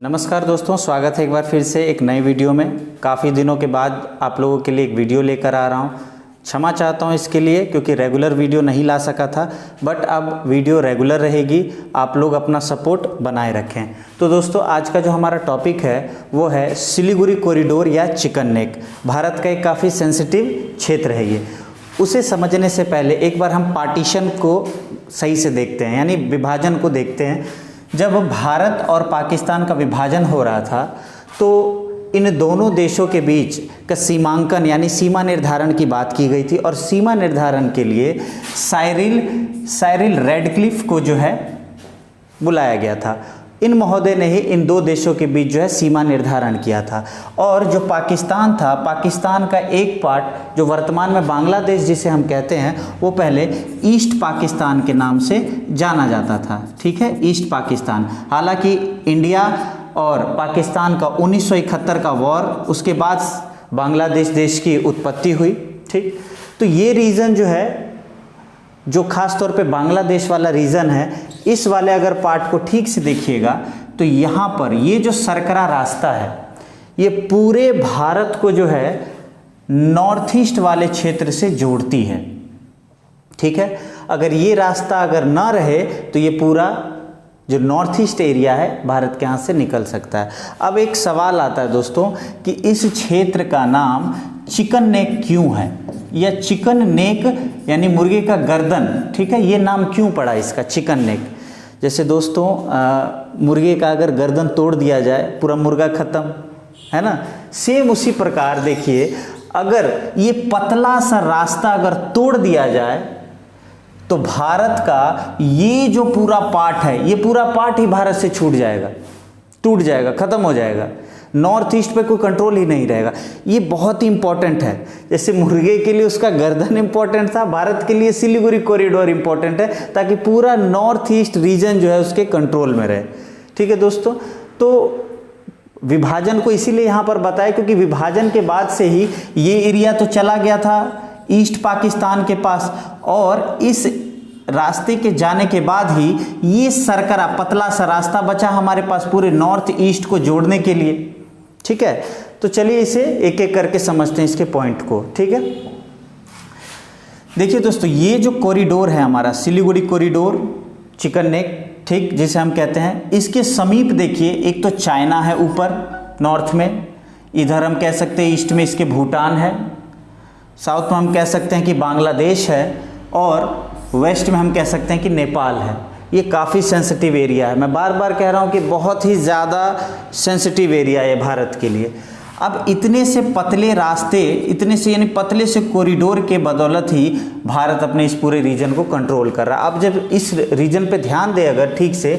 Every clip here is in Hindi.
नमस्कार दोस्तों, स्वागत है एक बार फिर से एक नई वीडियो में। काफ़ी दिनों के बाद आप लोगों के लिए एक वीडियो लेकर आ रहा हूं। क्षमा चाहता हूं इसके लिए, क्योंकि रेगुलर वीडियो नहीं ला सका था, बट अब वीडियो रेगुलर रहेगी। आप लोग अपना सपोर्ट बनाए रखें। तो दोस्तों, आज का जो हमारा टॉपिक है वो है सिलीगुड़ी कॉरिडोर या चिकन नेक। भारत का एक काफ़ी सेंसिटिव क्षेत्र है ये। उसे समझने से पहले एक बार हम पार्टीशन को सही से देखते हैं, यानी विभाजन को देखते हैं। जब भारत और पाकिस्तान का विभाजन हो रहा था तो इन दोनों देशों के बीच का सीमांकन यानी सीमा निर्धारण की बात की गई थी, और सीमा निर्धारण के लिए साइरिल रैडक्लिफ को जो है बुलाया गया था। इन महोदय ने ही इन दो देशों के बीच जो है सीमा निर्धारण किया था। और जो पाकिस्तान था, पाकिस्तान का एक पार्ट जो वर्तमान में बांग्लादेश जिसे हम कहते हैं, वो पहले ईस्ट पाकिस्तान के नाम से जाना जाता था। ठीक है, ईस्ट पाकिस्तान। हालांकि इंडिया और पाकिस्तान का 1971 का वॉर, उसके बाद बांग्लादेश देश की उत्पत्ति हुई। ठीक, तो ये रीजन जो है, जो खास तौर पे बांग्लादेश वाला रीजन है, इस वाले अगर पार्ट को ठीक से देखिएगा तो यहाँ पर ये जो सरकरा रास्ता है, ये पूरे भारत को जो है नॉर्थ ईस्ट वाले क्षेत्र से जोड़ती है। ठीक है, अगर ये रास्ता अगर ना रहे तो ये पूरा जो नॉर्थ ईस्ट एरिया है भारत के यहाँ से निकल सकता है। अब एक सवाल आता है दोस्तों कि इस क्षेत्र का नाम चिकन नेक क्यों है, या चिकन नेक यानी मुर्गे का गर्दन। ठीक है, ये नाम क्यों पड़ा इसका चिकन नेक। जैसे दोस्तों मुर्गे का अगर गर्दन तोड़ दिया जाए पूरा मुर्गा खत्म, है ना। सेम उसी प्रकार देखिए, अगर ये पतला सा रास्ता अगर तोड़ दिया जाए तो भारत का ये जो पूरा पार्ट है, ये पूरा पार्ट ही भारत से छूट जाएगा, टूट जाएगा, खत्म हो जाएगा। नॉर्थ ईस्ट पे कोई कंट्रोल ही नहीं रहेगा। ये बहुत ही इंपॉर्टेंट है। जैसे मुर्गे के लिए उसका गर्दन इंपॉर्टेंट था, भारत के लिए सिलीगुड़ी कॉरिडोर इंपॉर्टेंट है, ताकि पूरा नॉर्थ ईस्ट रीजन जो है उसके कंट्रोल में रहे। ठीक है दोस्तों, तो विभाजन को इसीलिए यहाँ पर बताया क्योंकि विभाजन के बाद से ही ये एरिया तो चला गया था ईस्ट पाकिस्तान के पास, और इस रास्ते के जाने के बाद ही ये सरकरा पतला सा रास्ता बचा हमारे पास पूरे नॉर्थ ईस्ट को जोड़ने के लिए। ठीक है, तो चलिए इसे एक एक करके समझते हैं इसके पॉइंट को। ठीक है, देखिए दोस्तों, ये जो कॉरिडोर है हमारा सिलीगुड़ी कॉरिडोर चिकन नेक, ठीक, जिसे हम कहते हैं, इसके समीप देखिए एक तो चाइना है ऊपर नॉर्थ में, इधर हम कह सकते हैं ईस्ट में इसके भूटान है, साउथ में हम कह सकते हैं कि बांग्लादेश है, और वेस्ट में हम कह सकते हैं कि नेपाल है। ये काफ़ी सेंसिटिव एरिया है। मैं बार बार कह रहा हूँ कि बहुत ही ज़्यादा सेंसिटिव एरिया है भारत के लिए। अब इतने से पतले रास्ते, इतने से यानी पतले से कॉरिडोर के बदौलत ही भारत अपने इस पूरे रीजन को कंट्रोल कर रहा है। अब जब इस रीजन पे ध्यान दे अगर ठीक से,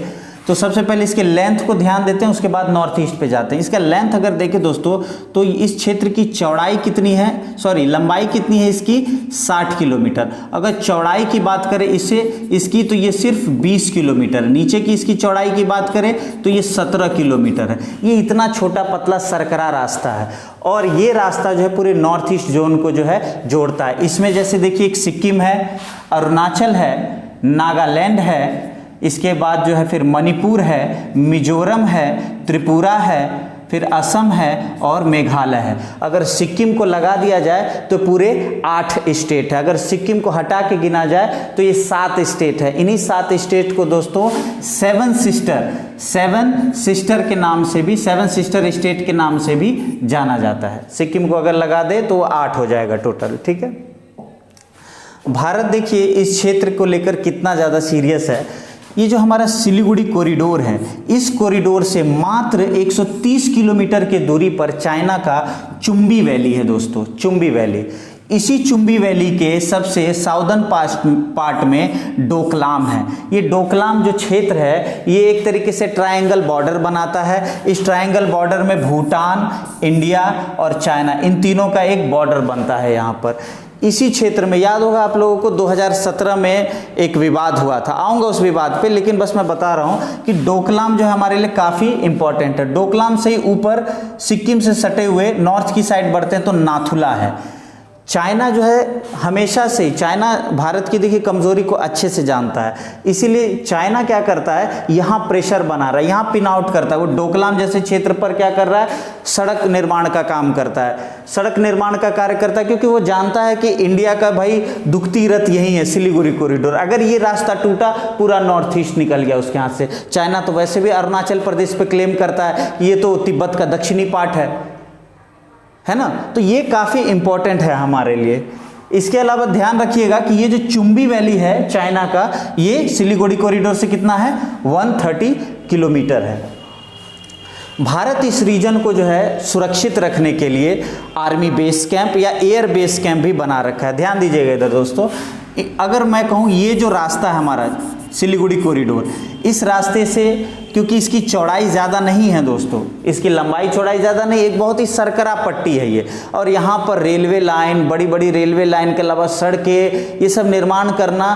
तो सबसे पहले इसके लेंथ को ध्यान देते हैं, उसके बाद नॉर्थ ईस्ट पे जाते हैं। इसका लेंथ अगर देखें दोस्तों तो इस क्षेत्र की चौड़ाई कितनी है, लंबाई कितनी है इसकी, 60 किलोमीटर। अगर चौड़ाई की बात करें इसकी तो ये सिर्फ 20 किलोमीटर। नीचे की इसकी चौड़ाई की बात करें तो ये 17 किलोमीटर है। ये इतना छोटा पतला सरकरा रास्ता है, और ये रास्ता जो है पूरे नॉर्थ ईस्ट जोन को जो है जोड़ता है। इसमें जैसे देखिए एक सिक्किम है, अरुणाचल है, नागालैंड है, इसके बाद जो है फिर मणिपुर है, मिजोरम है, त्रिपुरा है, फिर असम है और मेघालय है। अगर सिक्किम को लगा दिया जाए तो पूरे 8 स्टेट है। अगर सिक्किम को हटा के गिना जाए तो ये 7 स्टेट है। इन्हीं 7 स्टेट को दोस्तों 7 सिस्टर के नाम से भी, 7 सिस्टर स्टेट के नाम से भी जाना जाता है। सिक्किम को अगर लगा दे तो 8 हो जाएगा टोटल। ठीक है, भारत देखिए इस क्षेत्र को लेकर कितना ज़्यादा सीरियस है। ये जो हमारा सिलीगुड़ी कॉरिडोर है, इस कॉरिडोर से मात्र 130 किलोमीटर की दूरी पर चाइना का चुंबी वैली है दोस्तों, चुंबी वैली। इसी चुंबी वैली के सबसे साउदर्न पार्ट में डोकलाम है। ये डोकलाम जो क्षेत्र है ये एक तरीके से ट्रायंगल बॉर्डर बनाता है। इस ट्रायंगल बॉर्डर में भूटान, इंडिया और चाइना, इन तीनों का एक बॉर्डर बनता है यहाँ पर। इसी क्षेत्र में याद होगा आप लोगों को 2017 में एक विवाद हुआ था, आऊँगा उस विवाद पे, लेकिन बस मैं बता रहा हूँ कि डोकलाम जो है हमारे लिए काफ़ी इंपॉर्टेंट है। डोकलाम से ही ऊपर सिक्किम से सटे हुए नॉर्थ की साइड बढ़ते हैं तो नाथुला है। चाइना जो है हमेशा से, चाइना भारत की देखिए कमज़ोरी को अच्छे से जानता है, इसीलिए चाइना क्या करता है, यहाँ प्रेशर बना रहा है, यहाँ पिन आउट करता है। वो डोकलाम जैसे क्षेत्र पर क्या कर रहा है, सड़क निर्माण का काम करता है, सड़क निर्माण का कार्य करता है, क्योंकि वो जानता है कि इंडिया का भाई दुखती रथ यही है, सिलीगुड़ी कॉरिडोर। अगर ये रास्ता टूटा, पूरा नॉर्थ ईस्ट निकल गया उसके हाथ से। चाइना तो वैसे भी अरुणाचल प्रदेश पे क्लेम करता है कि ये तो तिब्बत का दक्षिणी पार्ट है ना, तो ये काफ़ी इंपॉर्टेंट है हमारे लिए। इसके अलावा ध्यान रखिएगा कि ये जो चुंबी वैली है चाइना का, ये सिलीगुड़ी कॉरिडोर से कितना है, 130 किलोमीटर है। भारत इस रीजन को जो है सुरक्षित रखने के लिए आर्मी बेस कैंप या एयर बेस कैंप भी बना रखा है। ध्यान दीजिएगा इधर दोस्तों, अगर मैं कहूँ ये जो रास्ता है हमारा सिलीगुड़ी कॉरिडोर, इस रास्ते से, क्योंकि इसकी चौड़ाई ज़्यादा नहीं है दोस्तों, इसकी लंबाई चौड़ाई ज़्यादा नहीं, एक बहुत ही सरकरा पट्टी है ये, और यहाँ पर रेलवे लाइन, बड़ी बड़ी रेलवे लाइन के अलावा सड़कें, ये सब निर्माण करना,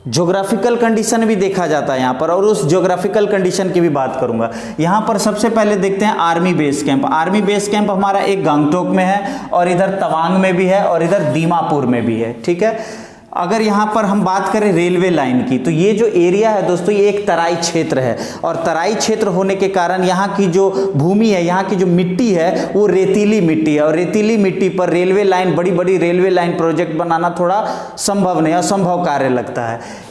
ज्योग्राफिकल कंडीशन भी देखा जाता है यहाँ पर, और उस ज्योग्राफिकल कंडीशन की भी बात करूँगा। यहाँ पर सबसे पहले देखते हैं army base camp. Army base camp हमारा एक गंगटोक में है, और इधर तवांग में भी है, और इधर दीमापुर में भी है, ठीक है। अगर यहाँ पर हम बात करें रेलवे लाइन की, तो ये जो एरिया है दोस्तों, ये एक तराई क्षेत्र है, और तराई क्षेत्र होने के कारण यहाँ की जो भूमि है, यहाँ की जो मिट्टी है, वो रेतीली मिट्टी है, और रेतीली मिट्टी पर रेलवे लाइन, बड़ी बड़ी रेलवे लाइन प्रोजेक्ट बनाना थोड़ा संभव नहीं, असंभव कार्य लगता है।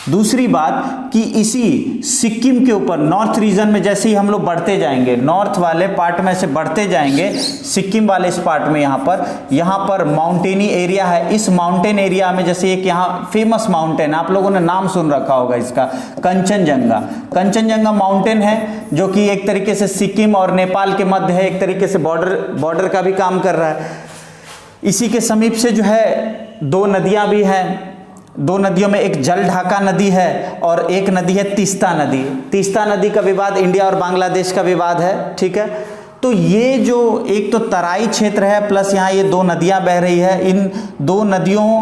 दूसरी बात कि इसी सिक्किम के ऊपर नॉर्थ रीजन में जैसे ही हम लोग बढ़ते जाएंगे, नॉर्थ वाले पार्ट में से बढ़ते जाएंगे, सिक्किम वाले इस पार्ट में यहाँ पर माउंटेनी एरिया है। इस माउंटेन एरिया में जैसे एक यहाँ फेमस माउंटेन, आप लोगों ने नाम सुन रखा होगा इसका, कंचनजंगा। कंचनजंगा माउंटेन है जो कि एक तरीके से सिक्किम और नेपाल के मध्य है, एक तरीके से बॉर्डर का भी काम कर रहा है। इसी के समीप से जो है दो नदियाँ भी हैं, दो नदियों में एक जलढाका नदी है और एक नदी है तीस्ता नदी। तीस्ता नदी का विवाद इंडिया और बांग्लादेश का विवाद है, ठीक है। तो ये जो एक तो तराई क्षेत्र है, प्लस यहाँ ये दो नदियाँ बह रही है, इन दो नदियों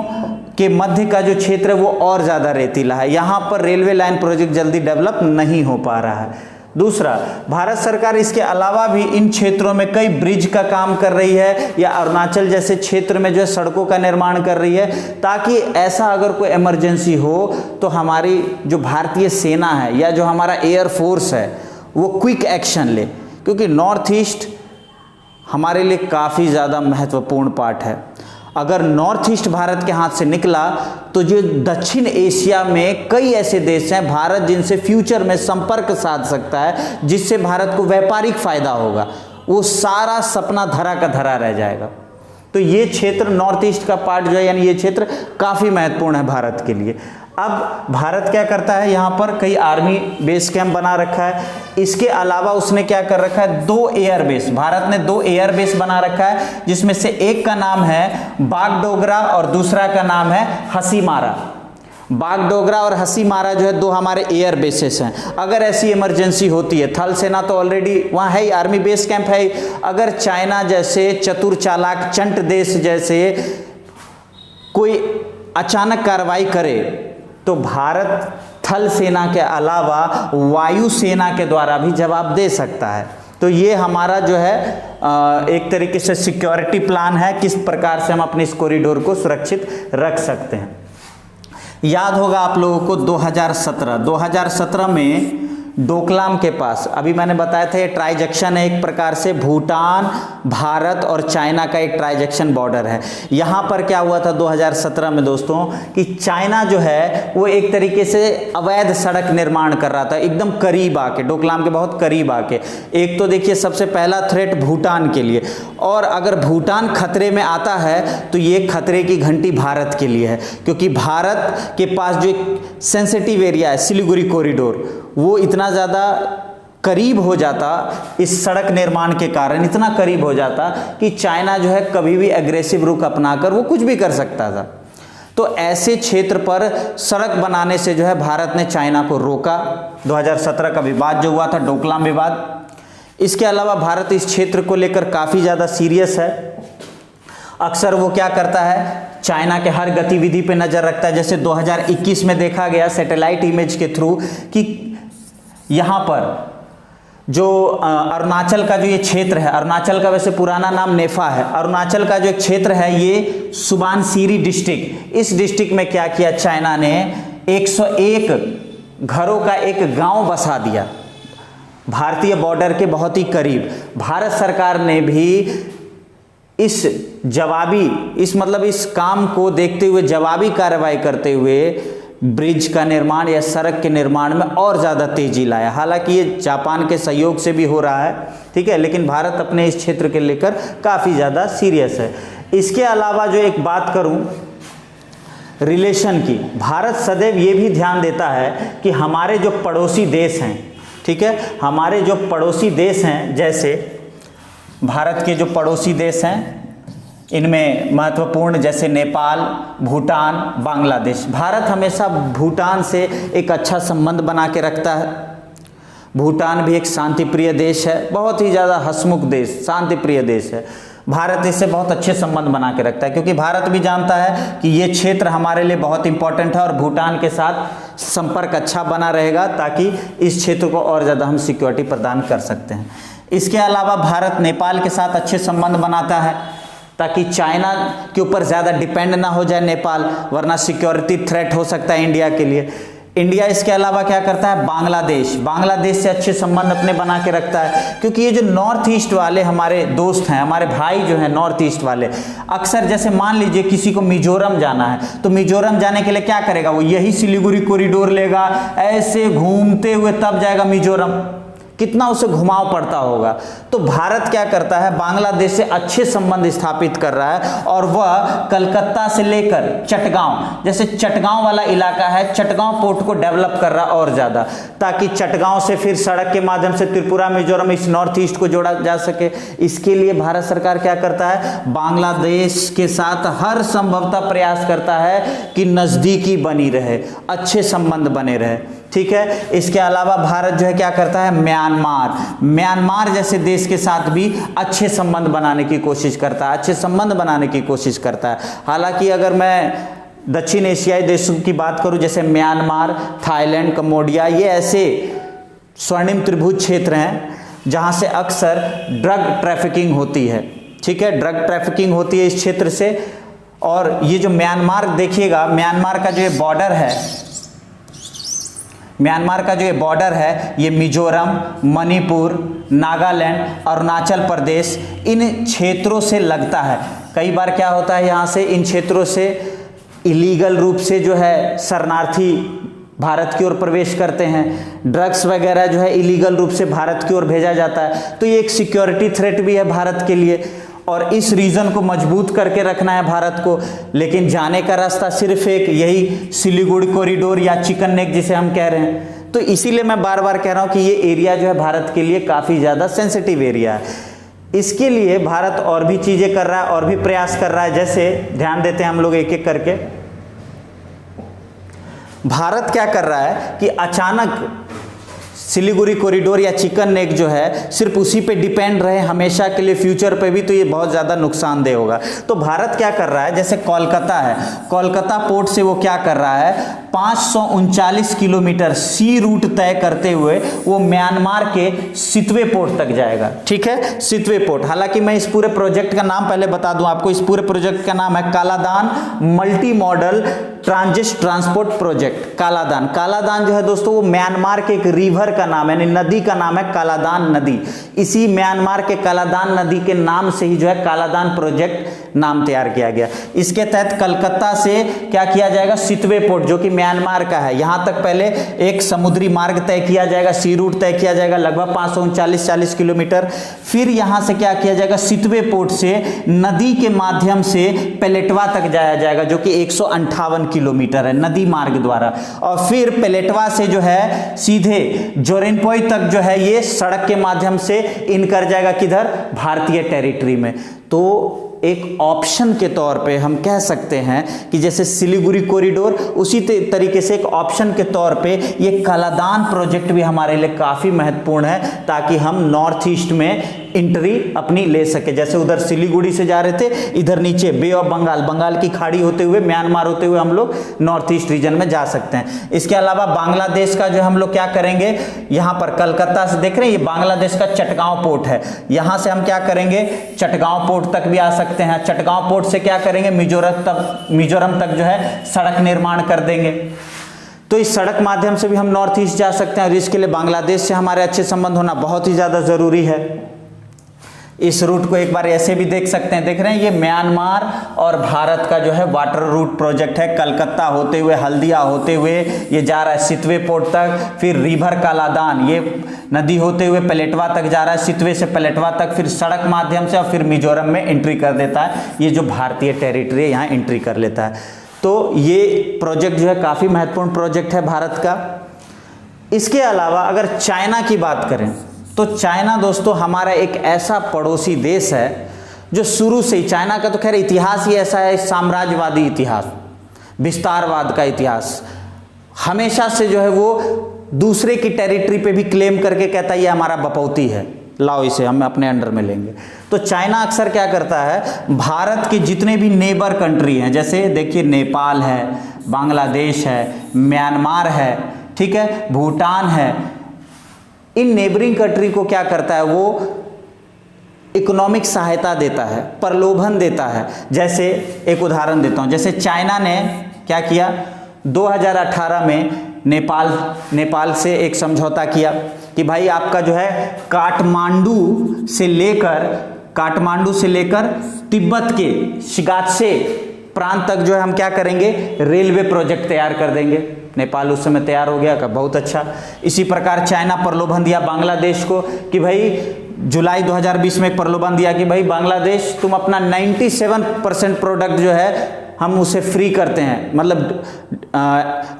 के मध्य का जो क्षेत्र है वो और ज़्यादा रेतीला है। यहाँ पर रेलवे लाइन प्रोजेक्ट जल्दी डेवलप नहीं हो पा रहा है। दूसरा, भारत सरकार इसके अलावा भी इन क्षेत्रों में कई ब्रिज का काम कर रही है, या अरुणाचल जैसे क्षेत्र में जो है सड़कों का निर्माण कर रही है, ताकि ऐसा अगर कोई इमरजेंसी हो तो हमारी जो भारतीय सेना है या जो हमारा एयर फोर्स है वो क्विक एक्शन ले, क्योंकि नॉर्थ ईस्ट हमारे लिए काफ़ी ज़्यादा महत्वपूर्ण पार्ट है। अगर नॉर्थ ईस्ट भारत के हाथ से निकला तो जो दक्षिण एशिया में कई ऐसे देश हैं भारत जिनसे फ्यूचर में संपर्क साध सकता है, जिससे भारत को व्यापारिक फायदा होगा, वो सारा सपना धरा का धरा रह जाएगा। तो ये क्षेत्र नॉर्थ ईस्ट का पार्ट जो है, यानी ये क्षेत्र काफ़ी महत्वपूर्ण है भारत के लिए। अब भारत क्या करता है, यहाँ पर कई आर्मी बेस कैंप बना रखा है। इसके अलावा उसने क्या कर रखा है, दो एयर बेस, भारत ने दो एयर बेस बना रखा है, जिसमें से एक का नाम है बागडोगरा और दूसरा का नाम है हसीमारा। बागडोगरा और हसीमारा जो है दो हमारे एयर बेसेस हैं। अगर ऐसी इमरजेंसी होती है, थल सेना तो ऑलरेडी वहाँ है ही, आर्मी बेस कैंप है ही। अगर चाइना जैसे चतुर चालाक चंट देश जैसे कोई अचानक कार्रवाई करे तो भारत थल सेना के अलावा वायु सेना के द्वारा भी जवाब दे सकता है। तो ये हमारा जो है एक तरीके से सिक्योरिटी प्लान है, किस प्रकार से हम अपने इस कॉरिडोर को सुरक्षित रख सकते हैं। याद होगा आप लोगों को 2017 में डोकलाम के पास, अभी मैंने बताया था ये ट्राइजेक्शन है, एक प्रकार से भूटान, भारत और चाइना का एक ट्राइजेक्शन बॉर्डर है। यहाँ पर क्या हुआ था 2017 में दोस्तों, कि चाइना जो है वो एक तरीके से अवैध सड़क निर्माण कर रहा था, एकदम करीब आके, डोकलाम के बहुत करीब आके। एक तो देखिए सबसे पहला थ्रेट भूटान के लिए, और अगर भूटान खतरे में आता है तो ये खतरे की घंटी भारत के लिए है, क्योंकि भारत के पास जो एक सेंसिटिव एरिया है सिलीगुड़ी कॉरिडोर, वो इतना ज़्यादा करीब हो जाता इस सड़क निर्माण के कारण, इतना करीब हो जाता कि चाइना जो है कभी भी एग्रेसिव रुख अपनाकर वो कुछ भी कर सकता था। तो ऐसे क्षेत्र पर सड़क बनाने से जो है भारत ने चाइना को रोका। 2017 का विवाद जो हुआ था, डोकलाम विवाद। इसके अलावा भारत इस क्षेत्र को लेकर काफ़ी ज़्यादा सीरियस है। अक्सर वो क्या करता है, चाइना के हर गतिविधि पे नज़र रखता है। जैसे 2021 में देखा गया सैटेलाइट इमेज के थ्रू कि यहाँ पर जो अरुणाचल का जो ये क्षेत्र है, अरुणाचल का वैसे पुराना नाम नेफा है, अरुणाचल का जो एक क्षेत्र है ये सुबानसिरी डिस्ट्रिक्ट, इस डिस्ट्रिक्ट में क्या किया चाइना ने 101 घरों का एक गांव बसा दिया भारतीय बॉर्डर के बहुत ही करीब। भारत सरकार ने भी इस काम को देखते हुए जवाबी कार्रवाई करते हुए ब्रिज का निर्माण या सड़क के निर्माण में और ज़्यादा तेजी लाया। हालांकि ये जापान के सहयोग से भी हो रहा है, ठीक है, लेकिन भारत अपने इस क्षेत्र के लेकर काफ़ी ज़्यादा सीरियस है। इसके अलावा जो एक बात करूं रिलेशन की, भारत सदैव ये भी ध्यान देता है कि हमारे जो पड़ोसी देश हैं, ठीक है, हमारे जो पड़ोसी देश हैं, जैसे भारत के जो पड़ोसी देश हैं इनमें महत्वपूर्ण जैसे नेपाल, भूटान, बांग्लादेश, भारत हमेशा भूटान से एक अच्छा संबंध बना के रखता है। भूटान भी एक शांतिप्रिय देश है, बहुत ही ज़्यादा हंसमुख देश, शांतिप्रिय देश है। भारत इससे बहुत अच्छे संबंध बना के रखता है क्योंकि भारत भी जानता है कि ये क्षेत्र हमारे लिए बहुत इंपॉर्टेंट है और भूटान के साथ संपर्क अच्छा बना रहेगा ताकि इस क्षेत्र को और ज़्यादा हम सिक्योरिटी प्रदान कर सकते हैं। इसके अलावा भारत नेपाल के साथ अच्छे संबंध बनाता है ताकि चाइना के ऊपर ज़्यादा डिपेंड ना हो जाए नेपाल, वरना सिक्योरिटी थ्रेट हो सकता है इंडिया के लिए। इंडिया इसके अलावा क्या करता है, बांग्लादेश से अच्छे संबंध अपने बना के रखता है क्योंकि ये जो नॉर्थ ईस्ट वाले हमारे दोस्त हैं, हमारे भाई जो हैं नॉर्थ ईस्ट वाले, अक्सर जैसे मान लीजिए किसी को मिजोरम जाना है तो मिजोरम जाने के लिए क्या करेगा, वो यही सिलीगुड़ी कॉरिडोर लेगा, ऐसे घूमते हुए तब जाएगा मिजोरम, कितना उसे घुमाव पड़ता होगा। तो भारत क्या करता है, बांग्लादेश से अच्छे संबंध स्थापित कर रहा है और वह कलकत्ता से लेकर चटगांव, जैसे चटगांव वाला इलाका है, चटगांव पोर्ट को डेवलप कर रहा है और ज़्यादा, ताकि चटगांव से फिर सड़क के माध्यम से त्रिपुरा, मिजोरम, इस नॉर्थ ईस्ट को जोड़ा जा सके। इसके लिए भारत सरकार क्या करता है, बांग्लादेश के साथ हर संभवतः प्रयास करता है कि नज़दीकी बनी रहे, अच्छे संबंध बने रहे, ठीक है। इसके अलावा भारत जो है क्या करता है, म्यांमार जैसे देश के साथ भी अच्छे संबंध बनाने की कोशिश करता है, हालांकि अगर मैं दक्षिण एशियाई देशों की बात करूं जैसे म्यांमार, थाईलैंड, कंबोडिया, ये ऐसे स्वर्णिम त्रिभुज क्षेत्र हैं जहां से अक्सर ड्रग ट्रैफिकिंग होती है, ठीक है, ड्रग ट्रैफिकिंग होती है इस क्षेत्र से। और ये जो म्यांमार देखिएगा, म्यांमार का जो ये बॉर्डर है, ये मिजोरम, मणिपुर, नागालैंड, अरुणाचल प्रदेश, इन क्षेत्रों से लगता है। कई बार क्या होता है, यहाँ से इन क्षेत्रों से इलीगल रूप से जो है शरणार्थी भारत की ओर प्रवेश करते हैं, ड्रग्स वगैरह जो है इलीगल रूप से भारत की ओर भेजा जाता है, तो ये एक सिक्योरिटी थ्रेट भी है भारत के लिए और इस रीजन को मजबूत करके रखना है भारत को। लेकिन जाने का रास्ता सिर्फ एक यही सिलीगुड़ी कॉरिडोर या चिकन नेक जिसे हम कह रहे हैं। तो इसीलिए मैं बार बार कह रहा हूं कि ये एरिया जो है भारत के लिए काफ़ी ज़्यादा सेंसिटिव एरिया है। इसके लिए भारत और भी चीज़ें कर रहा है और भी प्रयास कर रहा है, जैसे ध्यान देते हैं हम लोग एक एक करके। भारत क्या कर रहा है कि अचानक सिलीगुड़ी कॉरिडोर या चिकन नेक जो है सिर्फ उसी पे डिपेंड रहे हमेशा के लिए, फ्यूचर पे भी, तो ये बहुत ज़्यादा नुकसानदेह होगा। तो भारत क्या कर रहा है, जैसे कोलकाता है, कोलकाता पोर्ट से वो क्या कर रहा है, 539 किलोमीटर सी रूट तय करते हुए वो म्यांमार के सितवे पोर्ट तक जाएगा, ठीक है, सितवे पोर्ट। हालांकि मैं इस पूरे प्रोजेक्ट का नाम पहले बता दूं आपको, इस पूरे प्रोजेक्ट का नाम है Kaladan multi modal transit transport project. Kaladan जो है दोस्तों वो म्यांमार के एक रिवर का नाम है, यानी नदी का नाम है कालादान नदी। इसी म्यांमार के कालादान नदी के नाम से ही जो है कालादान प्रोजेक्ट नाम तैयार किया गया। इसके तहत कलकत्ता से क्या किया जाएगा, सितवे पोर्ट जो कि म्यांमार का है, यहां तक पहले एक समुद्री मार्ग तय किया जाएगा, सी रूट तय किया जाएगा लगभग 539 किलोमीटर। फिर यहां से क्या किया जाएगा, सितवे पोर्ट से नदी के माध्यम से पेलेटवा तक जाया जाएगा जो कि 158 किलोमीटर है नदी मार्ग द्वारा। और फिर पेलेटवा से जो है सीधे जोरेनपोई तक जो है ये सड़क के माध्यम से इन कर जाएगा, किधर, भारतीय टेरिटरी में। तो एक ऑप्शन के तौर पे हम कह सकते हैं कि जैसे सिलीगुड़ी कॉरिडोर, उसी तरीके से एक ऑप्शन के तौर पे ये कालादान प्रोजेक्ट भी हमारे लिए काफ़ी महत्वपूर्ण है, ताकि हम नॉर्थ ईस्ट में एंट्री अपनी ले सके। जैसे उधर सिलीगुड़ी से जा रहे थे, इधर नीचे बे ऑफ बंगाल, बंगाल की खाड़ी होते हुए म्यांमार होते हुए हम लोग नॉर्थ ईस्ट रीजन में जा सकते हैं। इसके अलावा बांग्लादेश का जो हम लोग क्या करेंगे, यहाँ पर कलकत्ता से देख रहे हैं, ये बांग्लादेश का चटगांव पोर्ट है, यहाँ से हम क्या करेंगे चटगांव पोर्ट तक भी आ सकते हैं। चटगांव पोर्ट से क्या करेंगे मिजोरम तक जो है सड़क निर्माण कर देंगे। तो इस सड़क माध्यम से भी हम नॉर्थ ईस्ट जा सकते हैं और इसके लिए बांग्लादेश से हमारे अच्छे संबंध होना बहुत ही ज़्यादा ज़रूरी है। इस रूट को एक बार ऐसे भी देख सकते हैं, देख रहे हैं ये म्यांमार और भारत का जो है वाटर रूट प्रोजेक्ट है। कलकत्ता होते हुए, हल्दिया होते हुए ये जा रहा है सितवे पोर्ट तक, फिर रिवर कालादान ये नदी होते हुए पलेटवा तक जा रहा है, सितवे से पलेटवा तक, फिर सड़क माध्यम से और फिर मिजोरम में एंट्री कर देता है। ये जो भारतीय टेरिटरी है यहाँ एंट्री कर लेता है। तो ये प्रोजेक्ट जो है काफ़ी महत्वपूर्ण प्रोजेक्ट है भारत का। इसके अलावा अगर चाइना की बात करें तो चाइना दोस्तों हमारा एक ऐसा पड़ोसी देश है जो शुरू से ही, चाइना का तो खैर इतिहास ही ऐसा है, साम्राज्यवादी इतिहास, विस्तारवाद का इतिहास, हमेशा से जो है वो दूसरे की टेरिटरी पे भी क्लेम करके कहता है ये हमारा बपौती है, लाओ इसे हम अपने अंडर में लेंगे। तो चाइना अक्सर क्या करता है, भारत के जितने भी नेबर कंट्री हैं, जैसे देखिए नेपाल है, बांग्लादेश है, म्यांमार है, ठीक है, भूटान है, इन नेबरिंग कंट्री को क्या करता है वो इकोनॉमिक सहायता देता है, प्रलोभन देता है। जैसे एक उदाहरण देता हूँ, जैसे चाइना ने क्या किया 2018 में नेपाल से एक समझौता किया कि भाई आपका जो है काठमांडू से लेकर तिब्बत के शिगात्से प्रांत तक जो है हम क्या करेंगे रेलवे प्रोजेक्ट तैयार कर देंगे। नेपाल उस समय तैयार हो गया, का बहुत अच्छा। इसी प्रकार चाइना प्रलोभन दिया बांग्लादेश को कि भाई जुलाई 2020 में एक प्रलोभन दिया कि भाई बांग्लादेश तुम अपना 97% प्रोडक्ट जो है हम उसे फ्री करते हैं, मतलब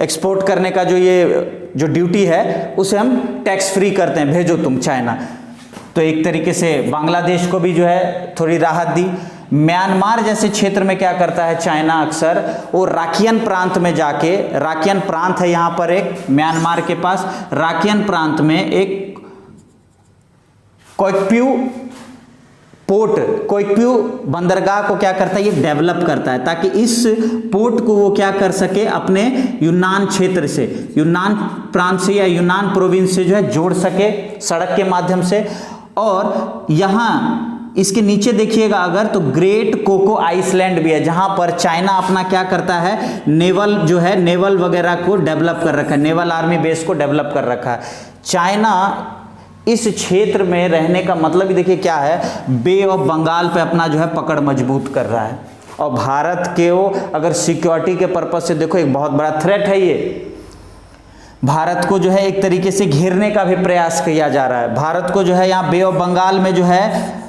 एक्सपोर्ट करने का जो ड्यूटी है उसे हम टैक्स फ्री करते हैं, भेजो तुम चाइना। तो एक तरीके से बांग्लादेश को भी जो है थोड़ी राहत दी। म्यांमार जैसे क्षेत्र में क्या करता है चाइना अक्सर, वो राकियन प्रांत में जाके, राकियन प्रांत है यहाँ पर एक म्यांमार के पास, राकियन प्रांत में एक कोइक्प्यू बंदरगाह को क्या करता है ये डेवलप करता है, ताकि इस पोर्ट को वो क्या कर सके अपने यूनान क्षेत्र से, यूनान प्रांत से या यूनान प्रोविंस से जो है जोड़ सके सड़क के माध्यम से। और यहाँ इसके नीचे देखिएगा अगर तो ग्रेट कोको आइसलैंड भी है, जहां पर चाइना अपना क्या करता है नेवल वगैरह को डेवलप कर रखा है, नेवल आर्मी बेस को डेवलप कर रखा है। चाइना इस क्षेत्र में रहने का मतलब ही देखिए क्या है, बे ऑफ बंगाल पे अपना जो है पकड़ मजबूत कर रहा है। और भारत के वो अगर सिक्योरिटी के पर्पज से देखो एक बहुत बड़ा थ्रेट है, ये भारत को जो है एक तरीके से घेरने का भी प्रयास किया जा रहा है। भारत को जो है यहाँ बे ऑफ बंगाल में जो है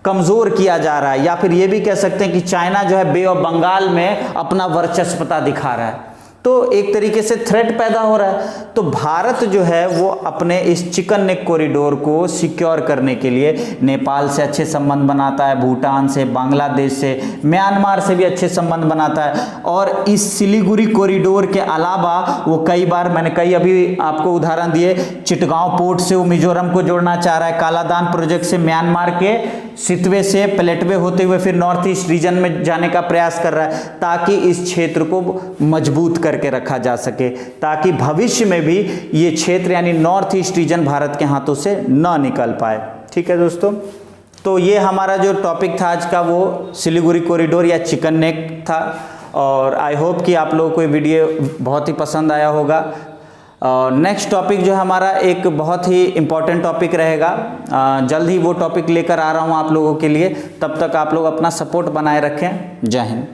कमजोर किया जा रहा है, या फिर ये भी कह सकते हैं कि चाइना जो है बे ऑफ बंगाल में अपना वर्चस्वता दिखा रहा है। तो एक तरीके से थ्रेट पैदा हो रहा है। तो भारत जो है वो अपने इस चिकन नेक कॉरिडोर को सिक्योर करने के लिए नेपाल से अच्छे संबंध बनाता है, भूटान से, बांग्लादेश से, म्यांमार से भी अच्छे संबंध बनाता है। और इस सिलीगुड़ी कॉरिडोर के अलावा वो कई बार, मैंने कई अभी आपको उदाहरण दिए, चिटगांव पोर्ट से वो मिजोरम को जोड़ना चाह रहा है, कालादान प्रोजेक्ट से म्यांमार के सितवे से प्लेटवे होते हुए फिर नॉर्थ ईस्ट रीजन में जाने का प्रयास कर रहा है, ताकि इस क्षेत्र को मजबूत करके रखा जा सके, ताकि भविष्य में भी ये क्षेत्र यानी नॉर्थ ईस्ट रीजन भारत के हाथों से न निकल पाए। ठीक है दोस्तों, तो ये हमारा जो टॉपिक था आज का वो सिलीगुड़ी कॉरिडोर या चिकन नेक था। और आई होप कि आप लोगों को ये वीडियो बहुत ही पसंद आया होगा। नेक्स्ट टॉपिक जो हमारा एक बहुत ही इम्पॉर्टेंट टॉपिक रहेगा, जल्द ही वो टॉपिक लेकर आ रहा हूँ आप लोगों के लिए। तब तक आप लोग अपना सपोर्ट बनाए रखें। जय हिंद।